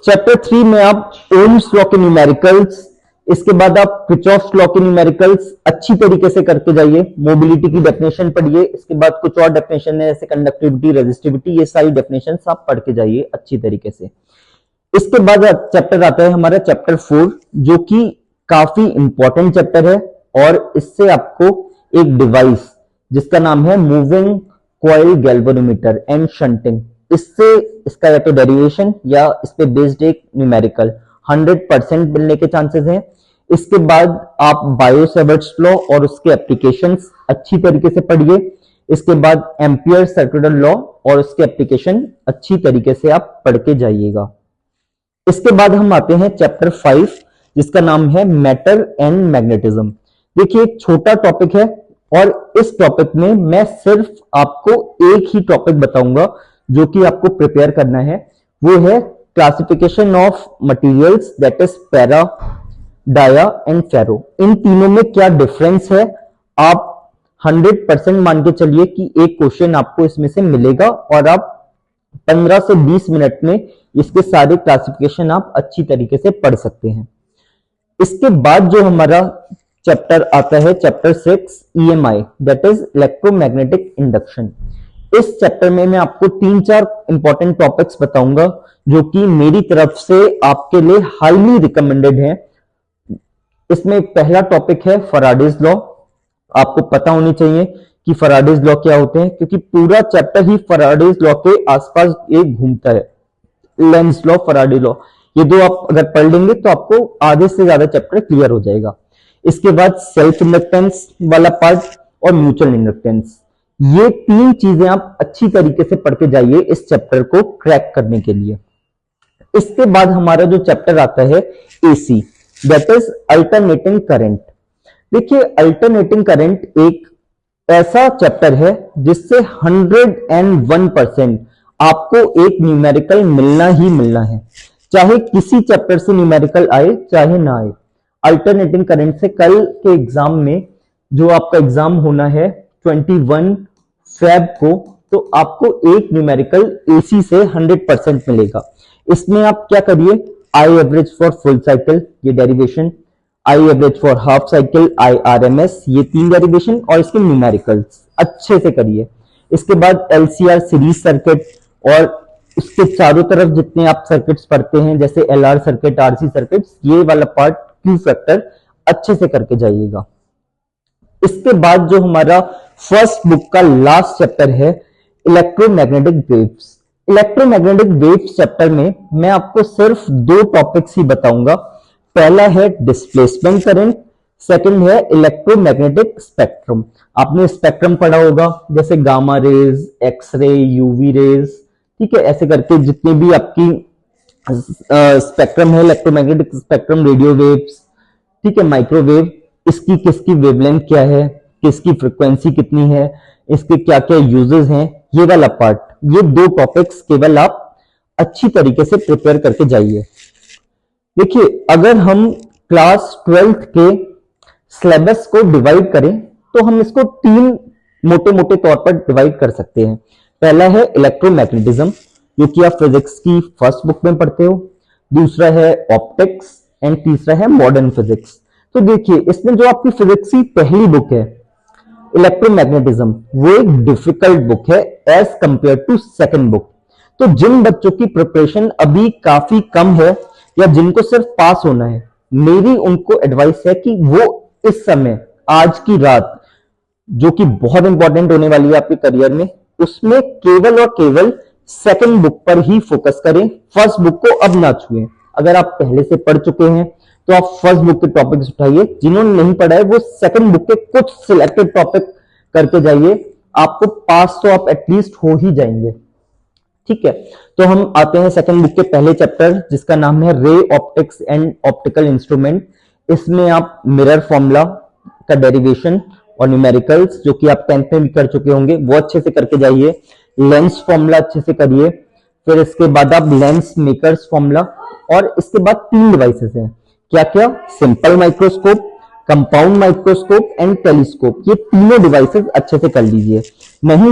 Chapter 3 में आप Ohm's law के न्यूमेरिकल्स, इसके बाद आप किरचॉफ लॉ के न्यूमेरिकल्स अच्छी तरीके से करके जाइए। मोबिलिटी की डेफिनेशन पढ़िए, इसके बाद कुछ और डेफिनेशन है जैसे कंडक्टिविटी, रेजिस्टिविटी, ये सारी डेफिनेशन आप पढ़ के जाइए अच्छी तरीके से। इसके बाद चैप्टर आता है हमारा चैप्टर 4, जो कि काफी इंपॉर्टेंट चैप्टर है, और इससे आपको एक डिवाइस जिसका नाम है moving coil galvanometer and shunting, इससे इसका या तो डेरिवेशन या इस पे बेस्ड एक न्यूमेरिकल 100% मिलने के चांसेस हैं। इसके बाद आप बायो-सेवर्ट्स लॉ और उसके एप्लीकेशंस अच्छी तरीके से पढ़िए। इसके बाद एम्पियर सर्कुलर लॉ और उसके एप्लीकेशन अच्छी तरीके से आप पढ़ के जाइएगा। इसके बाद हम आते हैं चैप्टर 5, जिसका नाम है मैटर एंड मैग्नेटिज्म। देखिए एक छोटा टॉपिक है, और इस टॉपिक में मैं सिर्फ आपको एक ही टॉपिक बताऊंगा जो कि आपको प्रिपेयर करना है, वो है classification of materials, that is para, dia and ferro. इन तीनों में क्या डिफरेंस है, आप 100% मान के चलिए कि एक क्वेश्चन आपको इसमें से मिलेगा, और आप 15 से 20 मिनट में इसके सारे क्लासिफिकेशन आप अच्छी तरीके से पढ़ सकते हैं। इसके बाद जो हमारा चैप्टर आता है chapter 6 EMI, that is electromagnetic induction. इस चैप्टर में मैं आपको 3-4 इंपॉर्टेंट टॉपिक्स बताऊंगा जो कि मेरी तरफ से आपके लिए हाईली रिकमेंडेड है। इसमें पहला टॉपिक है फैराडेज लॉ। आपको पता होनी चाहिए कि फैराडेज लॉ क्या होते हैं, क्योंकि पूरा चैप्टर ही फैराडेज लॉ के आसपास एक घूमता है। लेंज लॉ, फैराडे लॉ, ये दो आप अगर पढ़ लेंगे तो आपको आधे से ज्यादा चैप्टर क्लियर हो जाएगा। इसके बाद सेल्फ इंडक्टेंस वाला पार्ट और म्यूचुअल इंडक्टेंस, ये 3 चीजें आप अच्छी तरीके से पढ़ के जाइए इस चैप्टर को क्रैक करने के लिए। इसके बाद हमारा जो चैप्टर आता है AC, that is alternating current. देखिए अल्टरनेटिंग करंट एक ऐसा चैप्टर है जिससे 101% आपको एक न्यूमेरिकल मिलना ही मिलना है, चाहे किसी चैप्टर से न्यूमेरिकल आए चाहे ना आए। अल्टरनेटिंग करंट से कल के एग्जाम में, जो आपका एग्जाम होना है 21 फेब को, तो आपको एक न्यूमेरिकल AC से 100% मिलेगा। इसमें आप क्या करिए, I average for full cycle, ये derivation, I average for half cycle, IRMS, ये 3 डेरिवेशन, और इसके न्यूमेरिकल्स अच्छे से करिए। इसके बाद LCR सीरीज सर्किट, और उसके चारों तरफ जितने आप सर्किट्स पढ़ते हैं जैसे LR सर्किट, RC सर्किट्स, ये वाला पार्ट Q फैक्टर अच्छे से करके जाइएगा। इसके बाद जो हमारा फर्स्ट बुक का लास्ट चैप्टर है electromagnetic waves. Electromagnetic waves chapter में मैं आपको सिर्फ 2 टॉपिक्स ही बताऊंगा। पहला है डिस्प्लेसमेंट करंट, सेकंड है इलेक्ट्रोमैग्नेटिक स्पेक्ट्रम। आपने स्पेक्ट्रम पढ़ा होगा, जैसे gamma rays, x-ray, UV rays, ठीक है, ऐसे करके जितने भी आपकी स्पेक्ट्रम है, इलेक्ट्रोमैग्नेटिक स्पेक्ट्रम, रेडियो वेव्स, ठीक है, माइक्रोवेव, इसकी किसकी वेवलेंथ क्या है, किसकी फ्रीक्वेंसी कितनी है, इसके क्या क्या यूजेस हैं, ये वाला पार्ट, ये 2 टॉपिक्स केवल आप अच्छी तरीके से प्रिपेयर करके जाइए। देखिए अगर हम क्लास 12th के सिलेबस को डिवाइड करें तो हम इसको 3 मोटे मोटे तौर पर डिवाइड कर सकते हैं। पहला है इलेक्ट्रोमैग्नेटिज्म, जो कि आप फिजिक्स की फर्स्ट बुक में पढ़ते हो, दूसरा है ऑप्टिक्स, एंड तीसरा है मॉडर्न फिजिक्स। तो देखिए इसमें जो आपकी फिजिक्स की पहली बुक है इलेक्ट्रोमैग्नेटिज्म, वो एक डिफिकल्ट बुक है as compare to second book. तो जिन बच्चों की प्रिपरेशन अभी काफी कम है या जिनको सिर्फ पास होना है, मेरी उनको एडवाइस है कि वो इस समय, आज की रात, जो कि बहुत इंपॉर्टेंट होने वाली है आपके करियर में, उसमें केवल और केवल सेकंड बुक पर ही फोकस करें, फर्स्ट बुक को अब ना छुएं। अगर आप पहले से पढ़ चुके हैं तो आप फर्स्ट बुक के टॉपिक्स उठाइए, जिन्होंने नहीं पढ़ा है वो सेकंड बुक के कुछ सिलेक्टेड टॉपिक करके जाइए, आपको पास तो आप एटलीस्ट हो ही जाएंगे। ठीक है, तो हम आते हैं सेकंड बुक के पहले चैप्टर, जिसका नाम है ray optics and optical instrument. इसमें आप मिरर फॉर्मूला का डेरिवेशन और न्यूमेरिकल्स, जो कि आप 10th में भी कर चुके होंगे, वो अच्छे से करके जाइए। लेंस फॉर्मूला अच्छे से करिए। फिर इसके बाद आप लेंस मेकर्स फॉर्मूला, और इसके बाद 3 डिवाइसेस हैं, क्या क्या, simple microscope, compound microscope and telescope. ये तीनों डिवाइसेस अच्छे से कर लीजिए। नहीं